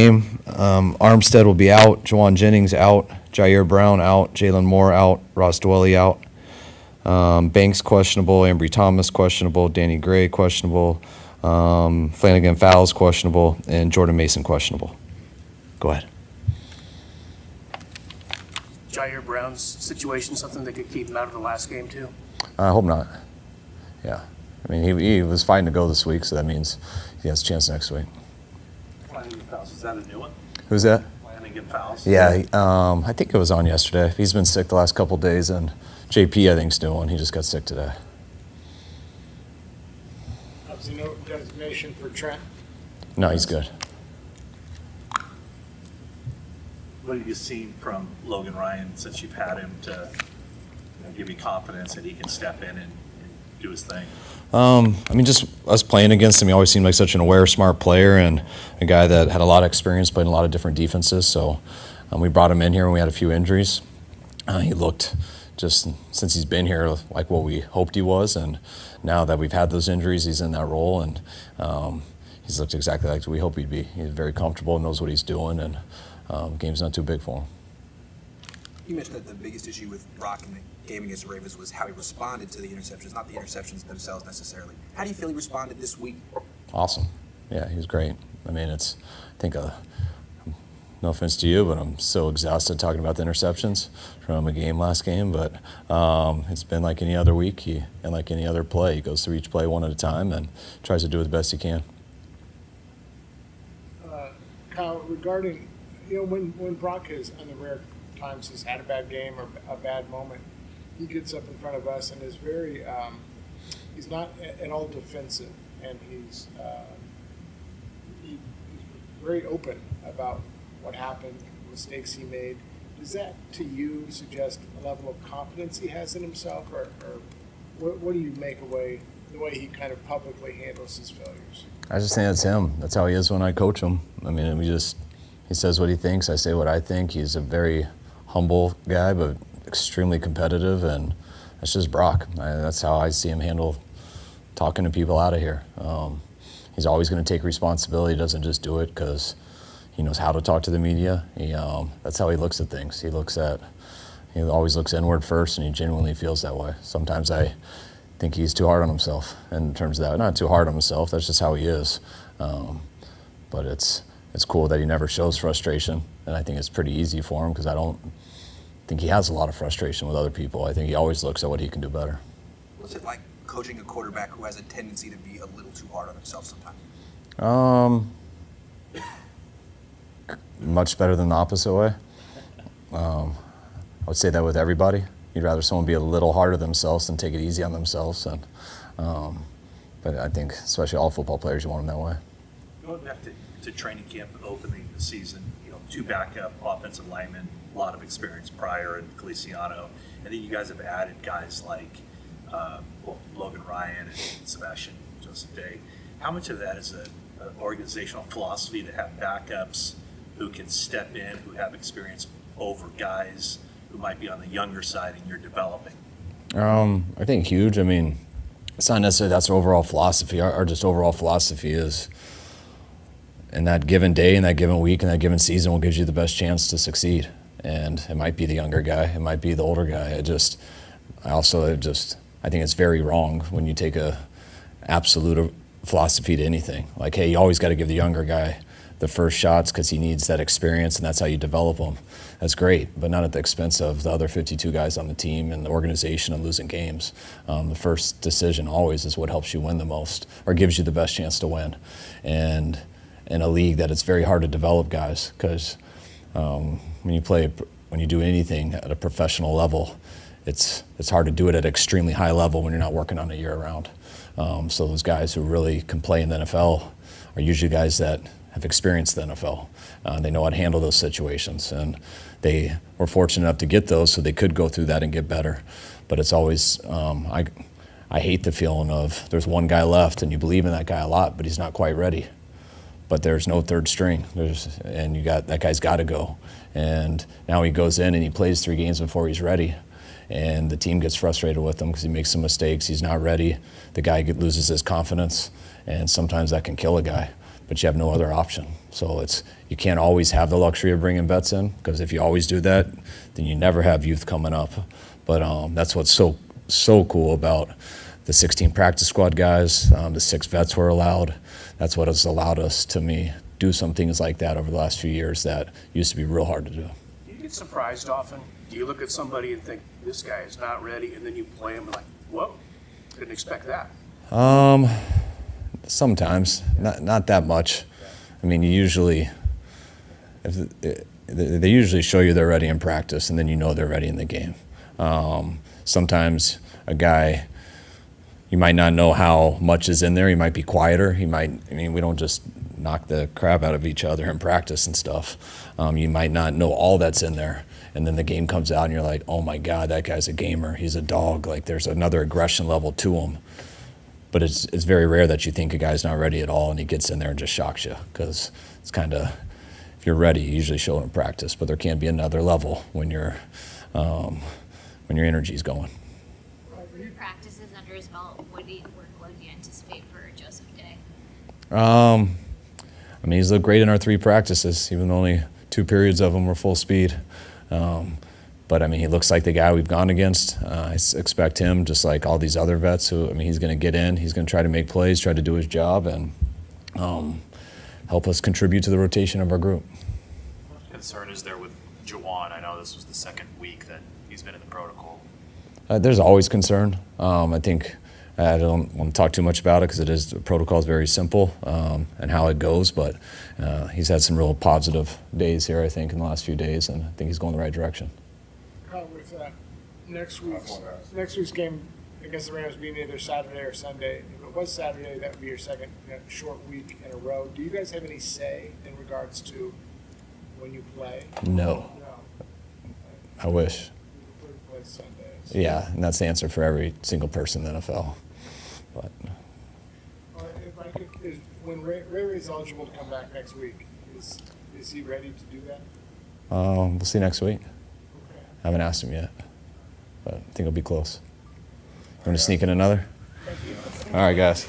game. Armstead will be out, Jawan Jennings out, Jair Brown out, Jalen Moore out, Ross Dwelly out. Banks questionable, Ambry Thomas questionable, Danny Gray questionable, Flanagan Fowles questionable, and Jordan Mason questionable. Go ahead. Jair Brown's situation, something that could keep him out of the last game too? I hope not. Yeah. I mean, he was fighting to go this week, so that means he has a chance next week. Flanagan Fowles, is that a new one? Who's that? Flanagan Fowles? Yeah, I think it was on yesterday. He's been sick the last couple of days, and JP, I think, is doing. He just got sick today. Obviously, no designation for Trent. No, he's good. What have you seen from Logan Ryan since you've had him to give you confidence that he can step in and do his thing? I mean, just us playing against him, he always seemed like such an aware, smart player and a guy that had a lot of experience playing a lot of different defenses. So we brought him in here when we had a few injuries. He looked, just since he's been here, like what we hoped he was. And now that we've had those injuries, he's in that role. And he's looked exactly like we hoped he'd be. He's very comfortable, knows what he's doing, and the game's not too big for him. You mentioned that the biggest issue with Brock in the game against the Ravens was how he responded to the interceptions, not the interceptions themselves necessarily. How do you feel he responded this week? Awesome. Yeah, he was great. I mean, I think, no offense to you, but I'm so exhausted talking about the interceptions from a game last game. But it's been like any other week, and like any other play. He goes through each play one at a time and tries to do it the best he can. Kyle, regarding, when Brock has, on the rare times he's had a bad game or a bad moment, he gets up in front of us and is very, he's not at all defensive, and he's very open about what happened, mistakes he made. Does that, to you, suggest a level of confidence he has in himself, or what do you make away the way he kind of publicly handles his failures? I just think that's him. That's how he is when I coach him. I mean, he says what he thinks, I say what I think. He's a very humble guy, but extremely competitive, and that's just Brock. That's how I see him handle talking to people out of here. He's always going to take responsibility. He doesn't just do it because he knows how to talk to the media. That's how he looks at things. He always looks inward first, and he genuinely feels that way. Sometimes I think he's too hard on himself in terms of that. Not too hard on himself, that's just how he is. But it's cool that he never shows frustration, and I think it's pretty easy for him because I don't think he has a lot of frustration with other people. I think he always looks at what he can do better. What's it like coaching a quarterback who has a tendency to be a little too hard on himself sometimes? Much better than the opposite way. I would say that with everybody. You'd rather someone be a little harder on themselves than take it easy on themselves. And, but I think, especially all football players, you want them that way. Going back to training camp opening the season, 2 backup offensive linemen, a lot of experience prior in Feliciano, and then you guys have added guys like Logan Ryan and Sebastian Joseph Day. How much of that is an organizational philosophy to have backups who can step in, who have experience over guys who might be on the younger side and you're developing? I think huge. I mean, it's not necessarily that's our overall philosophy. Our just overall philosophy is in that given day, in that given week, in that given season, what gives you the best chance to succeed. And it might be the younger guy, it might be the older guy. I think it's very wrong when you take a absolute philosophy to anything. Like, hey, you always got to give the younger guy the first shots because he needs that experience and that's how you develop him. That's great, but not at the expense of the other 52 guys on the team and the organization and losing games. The first decision always is what helps you win the most or gives you the best chance to win. And in a league that it's very hard to develop guys because when you do anything at a professional level, it's hard to do it at an extremely high level when you're not working on it year round. So those guys who really can play in the NFL are usually guys that have experienced the NFL. They know how to handle those situations, and they were fortunate enough to get those so they could go through that and get better. But it's always, I hate the feeling of there's one guy left and you believe in that guy a lot, but he's not quite ready. But there's no third string, and that guy's got to go. And now he goes in and he plays 3 games before he's ready. And the team gets frustrated with him because he makes some mistakes, he's not ready. The guy loses his confidence, and sometimes that can kill a guy. but you have no other option. So you can't always have the luxury of bringing vets in, because if you always do that, then you never have youth coming up. But that's what's so cool about the 16 practice squad guys, the 6 vets were allowed. That's what has allowed us to do some things like that over the last few years that used to be real hard to do. Do you get surprised often? Do you look at somebody and think, this guy is not ready, and then you play him and like, whoa, didn't expect that? Sometimes, not that much. I mean, they usually show you they're ready in practice, and then you know they're ready in the game. Sometimes a guy, you might not know how much is in there. He might be quieter. We don't just knock the crap out of each other in practice and stuff. You might not know all that's in there. And then the game comes out and you're like, oh my God, that guy's a gamer. He's a dog. Like, there's another aggression level to him. But it's very rare that you think a guy's not ready at all and he gets in there and just shocks you, because it's kind of, if you're ready, you usually show it in practice. But there can be another level when your energy's going. With practices under his belt, what workload do you anticipate for Joseph Day? He's looked great in our 3 practices, even though only 2 periods of them were full speed. But he looks like the guy we've gone against. I expect him, just like all these other vets, he's going to get in, he's going to try to make plays, try to do his job, and help us contribute to the rotation of our group. What concern is there with Jawan? I know this was the second week that he's been in the protocol. There's always concern. I think I don't want to talk too much about it, because the protocol is very simple and how it goes, but he's had some real positive days here, I think, in the last few days, and I think he's going the right direction. With next week's game against the Rams being either Saturday or Sunday, if it was Saturday, that would be your second short week in a row. Do you guys have any say in regards to when you play? No. I wish. You prefer to play Sundays. Yeah, and that's the answer for every single person in the NFL. But When Ray's eligible to come back next week, is he ready to do that? we'll see next week. Okay. I haven't asked him yet, but I think it'll be close. Want to sneak in another? All right, guys.